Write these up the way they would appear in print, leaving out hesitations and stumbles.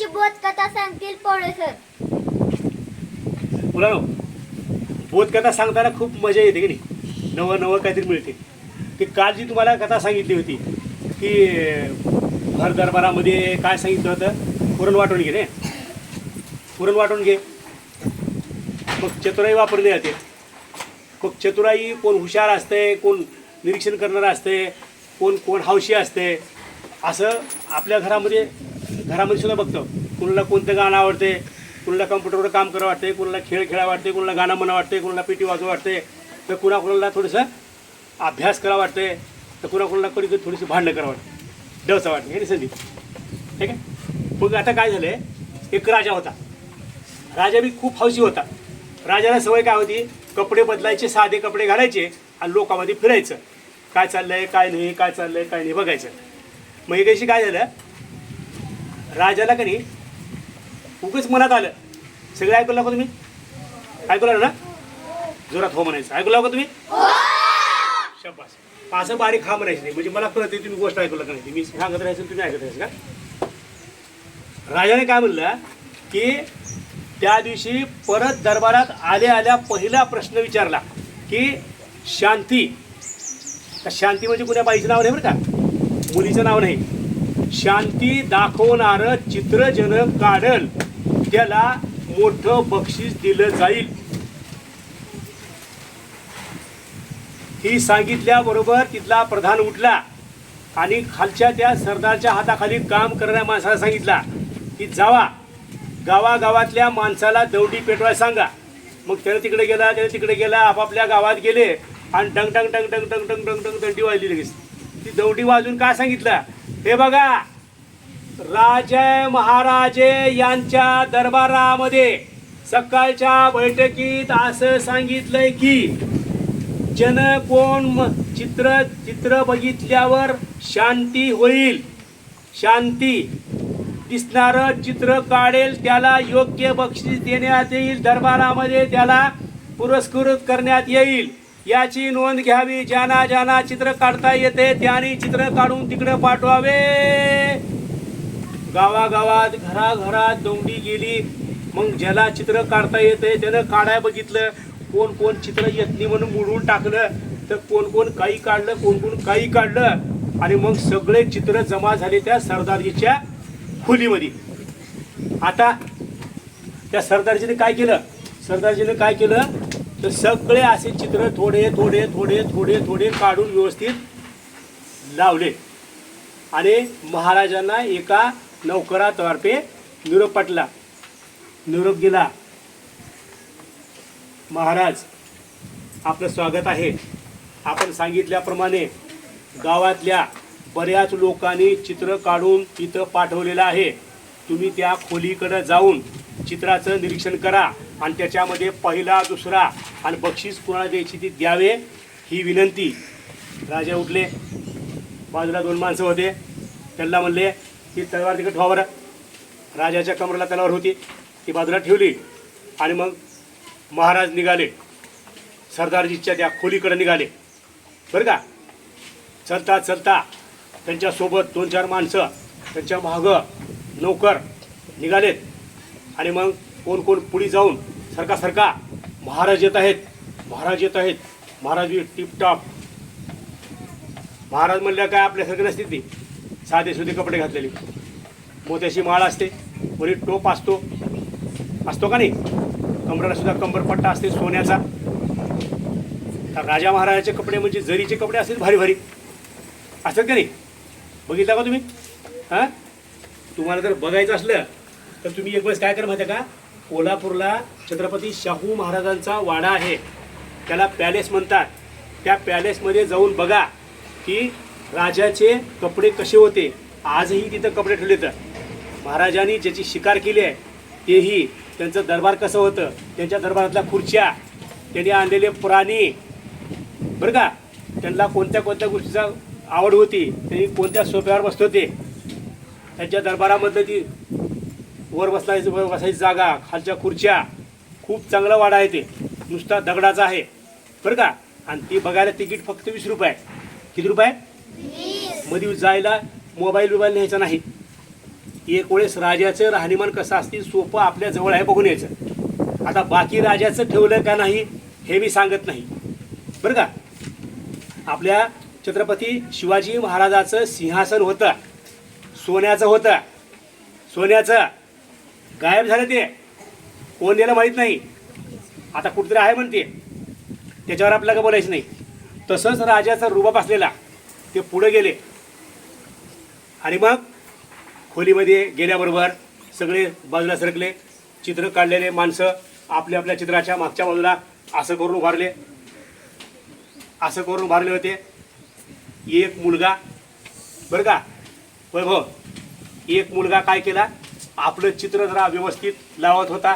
आजची बोधकथा सांगतील पोळे सर. मुलांनो, बोधकथा सांगताना खूप मजा येते की नाही. नवं नवं काहीतरी मिळते. की काल जी तुम्हाला कथा सांगितली होती की भर दरबारामध्ये काय सांगितलं होतं, पुरण वाटून घे रे, पुरण वाटून घे. मग चतुराई वापरली जाते. मग चतुराई कोण हुशार असते, कोण निरीक्षण करणारं असते, कोण कोण हौशी असते. असं आपल्या घरामध्ये सुद्धा बघतो. कुणाला कोणतं गाणं आवडते, कुणाला कम्प्युटरवर काम करावं वाटते, कुणाला खेळ खेळा वाटते, कुणाला गाणं म्हणा वाटते, कुणाला पेटी वाजवा वाटते, तर कुणाला थोडंसं अभ्यास करा वाटते, तर कुणाला कधी थोडीशी भांडणं करावं वाटते, डवसा वाटते. हे संधी ठीक आहे. मग आता काय झालं आहे, एक राजा होता. राजा बी खूप हौशी होता. राजाला सवय काय होती, कपडे बदलायचे, साधे कपडे घालायचे आणि लोकांमध्ये फिरायचं. काय चाललं आहे काय नाही, काय चाललं आहे काय नाही बघायचं. मग एक दिवशी काय झालं, राजाला का नाही उगच मनात आलं. सगळे ऐकू लागो तुम्ही, ऐकू लागलं ना, जोरात हो म्हणायचं. ऐकू लागो तुम्ही, शाबास. असं बारीक हा म्हणायचं नाही, म्हणजे मला कळते तुम्ही गोष्ट ऐकू लागत नाही. मी सांगत राहायचं तुम्ही ऐकत राहायचं का. राजाने काय म्हणलं की त्या दिवशी परत दरबारात आल्या पहिला प्रश्न विचारला की शांती. शांती म्हणजे कुण्या बाईचं नाव नाही बरं का, मुलीचं नाव नाही. शांती दाखवणारं चित्र जन काढल त्याला मोठं बक्षीस दिलं जाईल. ही सांगितल्याबरोबर तिथला प्रधान उठला आणि खालच्या त्या सरदारच्या हाताखाली काम करणाऱ्या माणसाला सांगितला की जावा गावागावातल्या माणसाला दौडी पेटवायला सांगा. मग त्याने तिकडे गेला आपापल्या गावात गेले आणि डंग डंग डंग डंग डंग डंग डंग डंग दंडी वाजली. लगेच ती दौडी वाजून काय सांगितलं, हे बघा राजे महाराजे यांच्या दरबारामध्ये सकाळच्या बैठकीत असं सांगितलंय की जन कोण चित्र बघितल्यावर शांती होईल, शांती दिसणारं चित्र काढेल त्याला योग्य बक्षीस देण्यात येईल, दरबारामध्ये त्याला पुरस्कृत करण्यात येईल. याची नोंद घ्यावी. ज्यांना ज्यांना चित्र काढता येते त्यांनी चित्र काढून तिकडे पाठवावे. गावागावात घराघरात दौंडी गेली. मग ज्याला चित्र काढता येते त्यानं काढाय बघितलं. कोण कोण चित्र येत नाही म्हणून मोडून टाकलं, तर कोण कोण काही काढलं, कोण कोण काही काढलं. आणि मग सगळे चित्र जमा झाले त्या सरदारजीच्या खोलीमध्ये. आता त्या सरदारजीने काय केलं, तर सगळे असे चित्र थोडे थोडे थोडे थोडे थोडे काढून व्यवस्थित लावले आणि महाराजांना एका नौकरातर्फे निरोप पाठवला. निरोप गेला, महाराज आपलं स्वागत आहे. आपण सांगितल्याप्रमाणे गावातल्या बऱ्याच लोकांनी चित्र काढून तिथं पाठवलेलं आहे. तुम्ही त्या खोलीकडे जाऊन चित्राचं निरीक्षण करा आणि त्याच्यामध्ये पहिला दुसरा आणि बक्षीस कोणाला द्यायची ती द्यावे, ही विनंती. राजा उठले. बाजूला दोन माणसं होते. त्यांना म्हणले की तलवार तिकडे ठेवा बरं. राजाच्या कमरेला तलवार होती, ती बाजूला ठेवली आणि मग महाराज निघाले. सरदारजीच्या त्या खोलीकडे निघाले बरं का. चलता चलता त्यांच्यासोबत 2-4 माणसं, त्यांच्या मागं नौकर निघालेत. आणि मग कोण कोण पुढे जाऊन सरका महाराज येत आहेत, महाराज टिपटॉप. महाराज म्हणल्या काय आपल्यासारखे नसते ती, साधे सुधे कपडे घातलेले, मोत्याची माळ असते, वरी टोप असतो का नाही, कमरेला सुद्धा कंबरपट्टा असते सोन्याचा. तर राजा महाराजाचे कपडे म्हणजे जरीचे कपडे असतील, भारी भारी असतात का नाही. बघितला का तुम्ही. हां, तुम्हाला जर बघायचं असलं तर तुम्ही एक वेळेस काय करा माहिती आहे का, कोल्हापूरला छत्रपती शाहू महाराजांचा वाडा आहे, त्याला पॅलेस म्हणतात. त्या पॅलेसमध्ये जाऊन बघा की राजाचे कपडे कसे होते. आजही तिथं कपडे ठेवले. तर महाराजांनी ज्याची शिकार केली आहे तेही, त्यांचं दरबार कसं होतं, त्यांच्या दरबारातल्या खुर्च्या, त्यांनी आणलेले प्राणी बरं का, त्यांना कोणत्या कोणत्या गोष्टीचा आवड होती, त्यांनी कोणत्या सोफ्यावर बसत होते, त्यांच्या दरबारामधलं ती वर बसायची जागा, खालच्या खुर्च्या, खूप चांगला वाडा आहे. ते नुसता दगडाचा आहे बरं का. आणि ती बघायला तिकीट फक्त 20 रुपये. किती रुपये. मध्ये जायला मोबाईल न्यायचा नाही. एक वेळेस राजाचं राहणीमान कसं असतील सोपं आपल्या जवळ आहे बघून यायचं. आता बाकी राजाचं ठेवलं का नाही हे मी सांगत नाही बरं का. आपल्या छत्रपती शिवाजी महाराजाचं सिंहासन होतं, सोन्याचं होतं, सोन्याचं. गायब झालं ते, कोण दिलं माहीत नाही. आता कुठेतरी आहे म्हणते, त्याच्यावर आपल्याला काय बोलायचं नाही. तसंच राजाचा रुबाब असलेला ते पुढे गेले आणि मग खोलीमध्ये गेल्याबरोबर सगळे बाजूला सरकले. चित्र काढलेले माणसं आपल्या आपल्या चित्राच्या मागच्या बाजूला असं करून उभारले, असं करून उभारले होते. एक मुलगा बरं का वैभव, एक मुलगा काय केला, आपलं चित्र जरा व्यवस्थित लावत होता.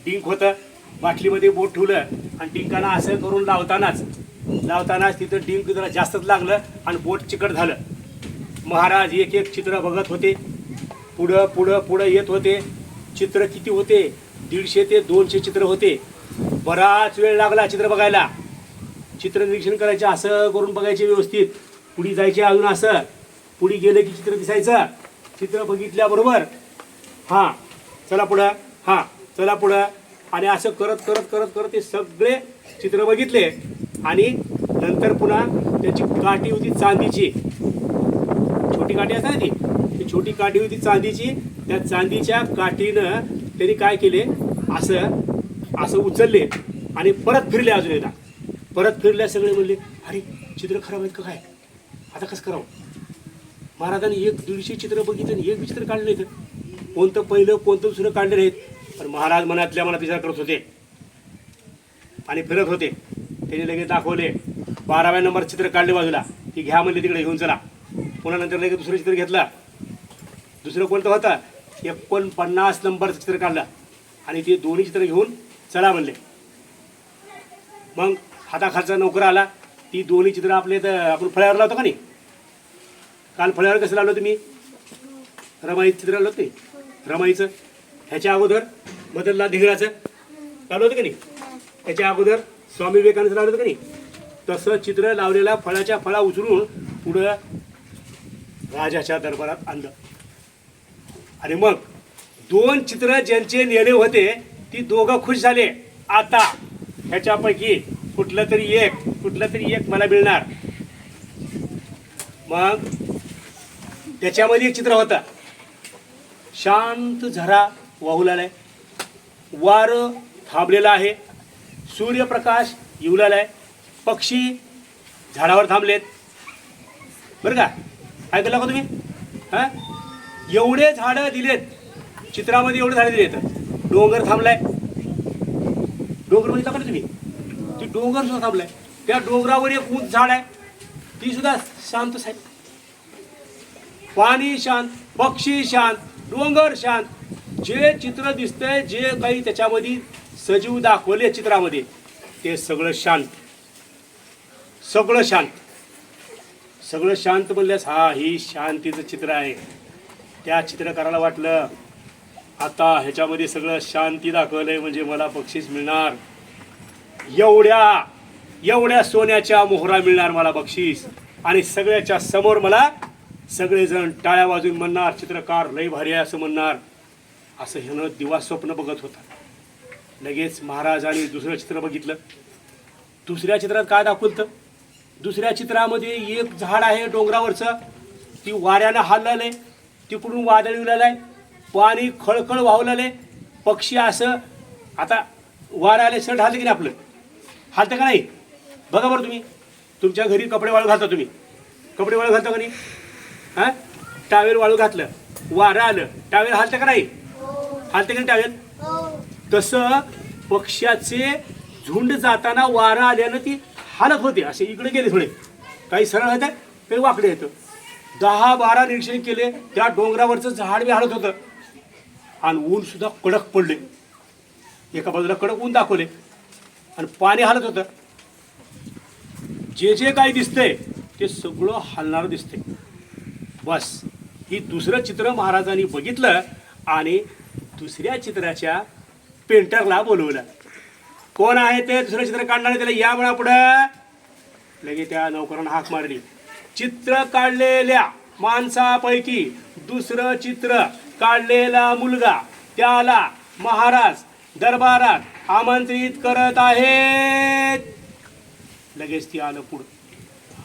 डिंक होतं, बाटलीमध्ये बोट ठेवलं आणि डिंकानं असं करून लावतानाच तिथं डिंक जरा जास्तच लागलं आणि बोट चिकट झालं. महाराज एक एक चित्र बघत होते, पुढं पुढं पुढं येत होते. चित्र किती होते, 150 ते 200 चित्र होते. बराच वेळ लागला चित्र बघायला. चित्र निरीक्षण करायचे, असं करून बघायचे व्यवस्थित. पुढे जायचे अजून असं, पुढे गेले की चित्र दिसायचं. चित्र बघितल्याबरोबर हां चला पुढं, हां चला पुढं, आणि असं करत करत करत करत ते सगळे चित्र बघितले. आणि नंतर पुन्हा त्याची काठी होती चांदीची, छोटी काठी असते ना ती छोटी काठी होती चांदीची. त्या चांदीच्या काठीनं त्यांनी काय केले, असं असं उचलले आणि परत फिरले. अजून एकदा परत फिरल्या. सगळे म्हणले अरे चित्र खराब आहेत का काय, आता कसं करावं. महाराजांनी 100-150 चित्र बघितले आणि एक चित्र काढले नाहीत. कोणतं पहिलं कोणतं दुसरं काढले नाहीत. पण महाराज मनातल्या मनात विचार करत होते आणि फिरत होते. त्यांनी लगेच दाखवले, 12व्या नंबर चित्र काढले बाजूला, ती घ्या म्हणले तिकडे घेऊन चला. पुन्हा नंतर लगेच दुसरं चित्र घेतलं. दुसरं कोणतं होतं, 49 नंबरचं चित्र काढलं आणि ते दोन्ही चित्र घेऊन चला म्हणले. मग हाताखालचा नोकर आला. ती दोन्ही चित्र आपले तर आपण फळ्यावर लावतो का नाही, काल फळ्यावर कसं लावलं तुम्ही, रमाईचं चित्र लावलं ते, रमाईचं. ह्याच्या अगोदर बदलला धिंगराचं लावलं होतं का नाही, त्याच्या अगोदर स्वामी विवेकानंद लावलं होतं का नाही. तसं चित्र लावलेला फळाच्या फळा उचलून पुढं राजाच्या दरबारात आणलं. आणि मग 2 चित्र ज्यांचे नेले होते ती दोघं खुश झाले. आता ह्याच्यापैकी कुठलं तरी एक मला मिळणार. मग त्याच्यामध्ये एक चित्र होतं, शांत झरा वाहू लागलाय, वारं थांबलेलं आहे, सूर्यप्रकाश येऊ लागलाय, पक्षी झाडावर थांबलेत. बरं का, ऐकलं का तुम्ही. हां एवढे झाडं दिलेत चित्रामध्ये, एवढे झाडं दिलेत. डोंगर थांबलाय, डोंगर बघितला का तुम्ही, ती डोंगर सुद्धा थांबलाय. त्या डोंगरावर एक उंच झाड आहे, ती सुद्धा शांतच आहे. पाणी शांत, पक्षी शांत, डोंगर शांत. जे चित्र दिसतंय, जे काही त्याच्यामध्ये सजीव दाखवले चित्रामध्ये, ते सगळं शांत, सगळं शांत, सगळं शांत म्हणल्यास हा ही शांतीचं चित्र आहे. त्या चित्रकाराला वाटलं आता ह्याच्यामध्ये सगळं शांती दाखवलंय म्हणजे मला बक्षीस मिळणार, एवढ्या सोन्याच्या मोहरा मिळणार मला बक्षीस. आणि सगळ्याच्या समोर मला सगळेजण टाळ्या वाजून म्हणणार चित्रकार लय भारी आहे असं म्हणणार. असं ह्यानं दिवा स्वप्न बघत होता. लगेच महाराजांनी दुसरं चित्र बघितलं. दुसऱ्या चित्रात काय दाखवलं, दुसऱ्या चित्रामध्ये एक झाड आहे डोंगरावरचं, ती वाऱ्यानं हललंय, तिकडून वादळ उलालंय, पाणी खळखळ वाहवलंय, पक्षी असं. आता वारा आले सट हालतं की नाही, आपलं हालतं का नाही बघा बरं. तुम्ही तुमच्या घरी कपडे वाळू घालता, तुम्ही कपडे वाळू घालता का नाही, हां टावेल वाळू घातलं, वारं आलं, टावेल हालतं का नाही, हालतं का नाही टावेल. तसं पक्ष्याचे झुंड जाताना वारं आल्यानं ती हालत होते. असे इकडे गेले थोडे, काही सरळ होतं काही वाकडे येतं. 10-12 निरीक्षण केले, त्या डोंगरावरचं झाड बी हालत होतं आणि ऊन सुद्धा कडक पडले. एका बाजूला कडक ऊन दाखवले आणि पाणी हालत होतं. जे जे काही दिसतंय ते सगळं हलणारं दिसतंय. बस ही दुसरं चित्र महाराजांनी बघितलं आणि दुसऱ्या चित्राच्या पेंटरला बोलवलं. कोण आहे ते दुसरं चित्र काढणारे, त्याला या म्हणा पुढं. लगे त्या नौकरांना हाक मारली. चित्र काढलेल्या माणसापैकी दुसरं चित्र काढलेला मुलगा त्याला महाराज दरबारात आमंत्रित करत आहेत. लगेच ती आलं पुढं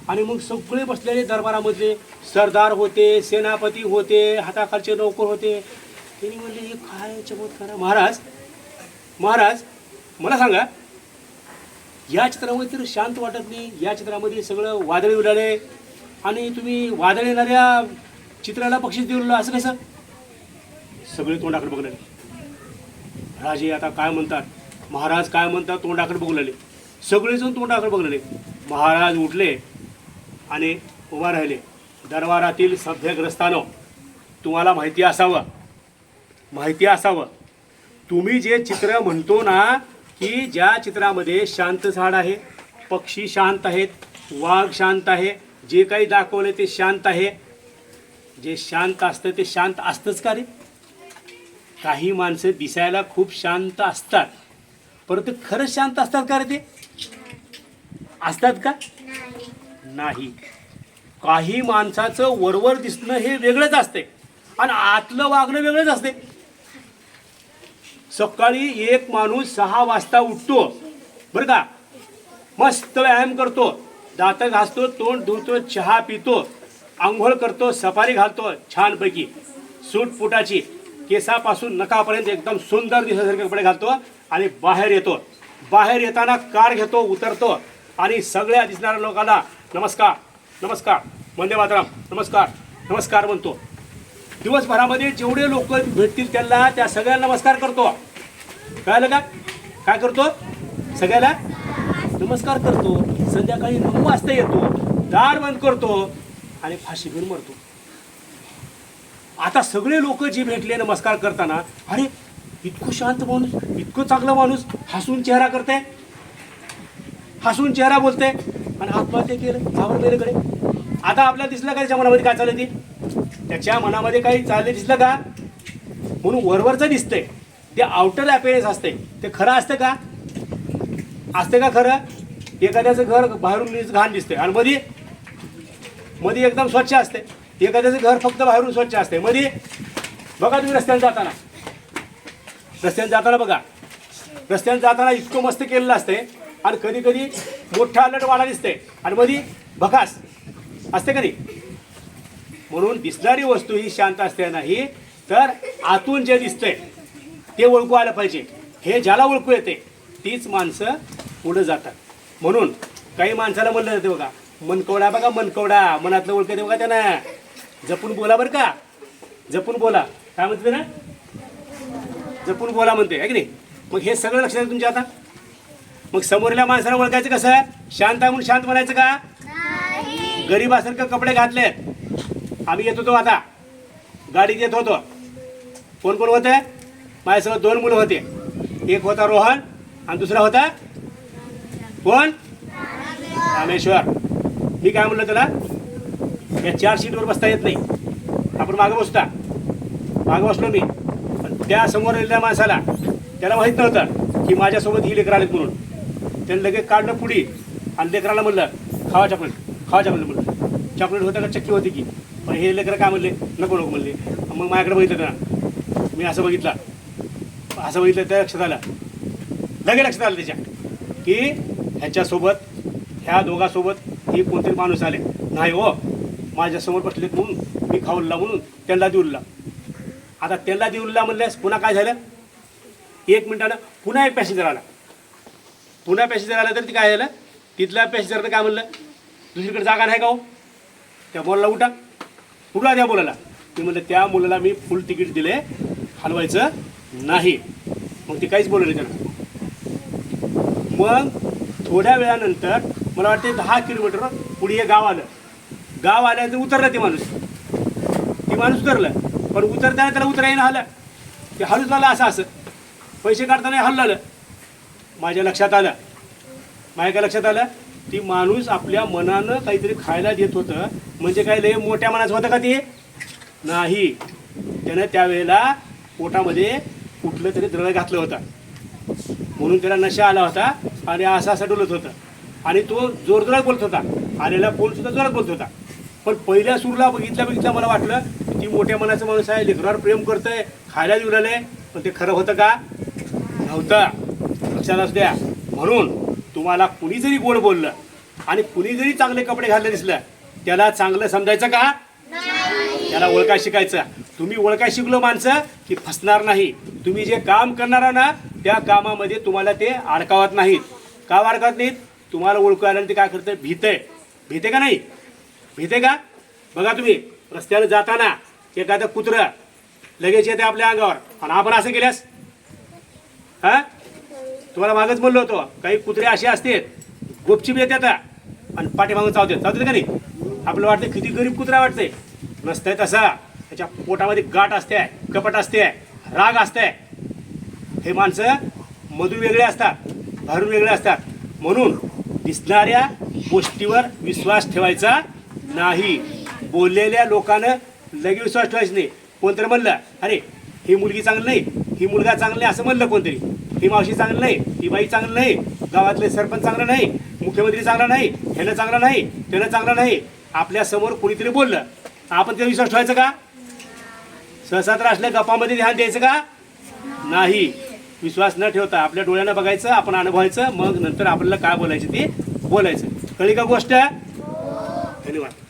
आणि मग सगळे बसलेले दरबारामधले सरदार होते, सेनापती होते, हाताखालचे नौकर होते. त्यांनी म्हणले हे काय चमत्कार आहे. महाराज महाराज मला सांगा, या चित्रामध्ये तर शांत वाटत नाही, या चित्रामध्ये सगळं वादळी उडाले आणि तुम्ही वादळ येणाऱ्या चित्राला बक्षीस देऊ असं कसं? सगळे तोंडाकडे बघू लागले. राजे आता काय म्हणतात, महाराज काय म्हणतात, तोंडाकडे बघू लागले. सगळेजण तोंडाकडे बघू लागले. महाराज उठले आणि उभा राहिले. दरबारातील सभ्यग्रस्तानो, तुम्हाला माहिती असावं तुम्ही जे चित्र म्हणतो ना, की ज्या चित्रामध्ये शांत झाड आहे, पक्षी शांत आहेत, वाघ शांत आहे, जे काही दाखवले ते शांत आहे. जे शांत असतं ते शांत असतंच का रे? काही माणसं दिसायला खूप शांत असतात, परंतु खरंच शांत असतात का रे? ते असतात का? नाही. काही माणसाचं वरवर दिसणं हे वेगळंच असते आणि आतलं वागणं वेगळंच असते. सकाळी एक माणूस 6 वाजता उठतो बरं का, मस्त व्यायाम करतो, दात घासतो, तोंड धुतो, चहा पितो, आंघोळ करतो, सफारी घालतो छानपैकी, सूट फुटाची, केसापासून नखापर्यंत एकदम सुंदर दिसण्यासारखे कपडे घालतो आणि बाहेर येतो. बाहेर येताना कार घेतो, उतरतो आणि सगळ्या दिसणाऱ्या लोकांना नमस्कार नमस्कार, वंदे मातरम, नमस्कार नमस्कार म्हणतो. दिवसभरामध्ये जेवढे लोक भेटतील त्यांना त्या सगळ्यांना नमस्कार करतो. कळलं का? काय करतो? सगळ्याला नमस्कार करतो. संध्याकाळी 9 वाजता येतो, दार बंद करतो आणि फाशी घेऊन मरतो. आता सगळे लोक जे भेटले नमस्कार करताना, अरे इतकं शांत माणूस, इतकं चांगला माणूस हसून चेहरा करते, हसून चेहरा बोलते आणि आत्महत्या केलं, घाबर मेलेकडे. आता आपल्याला दिसलं का त्याच्या मनामध्ये काय चाललं? ते त्याच्या मनामध्ये काही चालले दिसलं का? म्हणून वरवरचं दिसतंय ते आउटर अपीअरन्स असते, ते खरं असतं का? असते का खरं? एखाद्याचं घर बाहेरून घाण दिसते आणि मध्ये एकदम स्वच्छ असते. एखाद्याचं घर फक्त बाहेरून स्वच्छ असते, मध्ये बघा तुम्ही रस्त्याने जाताना रस्त्याने जाताना इतकं मस्त केलेलं असते आणि कधी कधी मोठा अलट वाडा दिसते आणि मध्ये भकास असते का नाही? म्हणून दिसणारी वस्तू ही शांत असते नाही, तर आतून जे दिसतंय ते ओळखू आलं पाहिजे. हे ज्याला ओळखू येते तीच माणसं पुढे जातात. म्हणून काही माणसाला म्हणलं जाते बघा, मनकवडा बघा, मनकवडा, मनातलं ओळखते बघा त्यांना. जपून बोला बरं का, जपून बोला. काय म्हणते ना, जपून बोला म्हणते आहे की नाही? मग हे सगळं लक्षात आहे तुमच्या. आता मग समोरल्या माणसाला ओळखायचं कसं? शांत आहे म्हणून शांत म्हणायचं का? गरीबासारखं कपडे घातलेत, आम्ही येत होतो, आता गाडीत येत होतो. कोण कोण होते? माझ्यासोबत 2 मुलं होते. एक होता रोहन आणि दुसरा होता कोण? रामेश्वर. मी काय म्हणलं त्याला, या 4 सीटवर बसता येत नाही, आपण मागं बसलो मी. पण त्या समोर आलेल्या माणसाला त्याला माहीत नव्हतं की माझ्यासोबत ही लेकरं आलेत म्हणून. त्यानं लगेच काढलं पुढी आणि लेकराला म्हणलं खावा चॉकलेट म्हणलं. चॉकलेट होतं का चक्की होती की? पण हे लेकरं काय म्हणले, नको म्हणले. मग माझ्याकडे बघितलं त्यांना, मी असं बघितलं त्या लक्षात आलं, लगेच लक्षात आलं त्याच्या की ह्याच्यासोबत, ह्या दोघांसोबत ही कोणतरी माणूस आले नाही हो, माझ्यासमोर बसलेत म्हणून मी खाऊला म्हणून त्यांना देऊला. आता त्यांना देऊला म्हणल्यास पुन्हा काय झालं? 1 मिनिटानं पुन्हा एक पॅसेंजर आला. तर ती काय झालं, तिथल्या पॅसेंजरनं काय म्हणलं, दुसरीकडे जागा नाही का हो? त्या मुलाला उठा त्या मुलाला. मी म्हणलं त्या मुलाला मी फुल तिकीट दिले, हलवायचं नाही. मग ती काहीच बोलले त्यांना. मग थोड्या वेळानंतर मला वाटते 10 किलोमीटर पुढे हे गाव आल्यानंतर उतरलं ते माणूस उतरलं. पण उतरताना त्याला उतरायला हलं, ते हलूच लागलं असं पैसे काढताना हल्लं. माझ्या काय लक्षात आलं, ती माणूस आपल्या मनानं काहीतरी खायला देत होतं. म्हणजे काय लय मोठ्या मनाचं होतं का ते? नाही. त्यानं त्यावेळेला पोटामध्ये कुठलं तरी द्रव्य घातलं होतं, म्हणून त्याला नशा आला होता आणि असा डोलत होता आणि तो जोरजोरात बोलत होता. आलेला फोन सुद्धा जोरात बोलत होता. पण पहिल्या सुरूला बघितल्या मला वाटलं ती मोठ्या मनाचं माणूस आहे, लेकरावर प्रेम करतंय, खायला देऊ लागले. पण ते खरं होतं का? नव्हतं. लक्षात असू द्या. म्हणून तुम्हाला कुणी जरी गोड बोललं आणि कुणी जरी चांगले कपडे घालले दिसलं, त्याला चांगलं समजायचं का? त्याला ओळखाय शिकायचं. तुम्ही ओळखाय शिकलो माणसं की फसणार नाही. तुम्ही जे काम करणार ना त्या कामामध्ये तुम्हाला ते अडकावत नाहीत. का अडकवत नाहीत? तुम्हाला ओळखू आलं ते काय करतं? भीते का नाही? भीते का? बघा तुम्ही रस्त्याला जाताना एखादं कुत्रं लगेच येते आपल्या अंगावर आणि आपण असं केल्यास हा तुम्हाला मागच बोललो होतो, काही कुत्रे असे असते गुपचिप येतात आणि पाठीमागून चावतात का नाही? आपलं वाटतं किती गरीब कुत्रा वाटतंय. नसतंय तसा. त्याच्या पोटामध्ये गाठ असते, कपट असते, राग असते. हे माणसं मधून वेगळे असतात, बाहेरून वेगळे असतात. म्हणून दिसणाऱ्या गोष्टीवर विश्वास ठेवायचा नाही. बोललेल्या लोकांना लगेच विश्वास ठेवायचा नाही. कोणतरी म्हणलं अरे ही मुलगी चांगली नाही, ही मुलगा चांगला नाही असं म्हणलं कोणतरी, ही मावशी चांगली नाही, ही बाई चांगली नाही, गावातले सरपंच चांगलं नाही, मुख्यमंत्री चांगला नाही, ह्यानं चांगला नाही, त्यानं चांगला नाही, आपल्या समोर कोणीतरी बोललं आपण त्याचा विश्वास ठेवायचा का? सहसा तर असल्या गप्पामध्ये ध्यान द्यायचं का? नाही. विश्वास न ठेवता आपल्या डोळ्यानं बघायचं, आपण अनुभवायचं, मग नंतर आपल्याला काय बोलायचं ते बोलायचं. कळली का गोष्ट? धन्यवाद.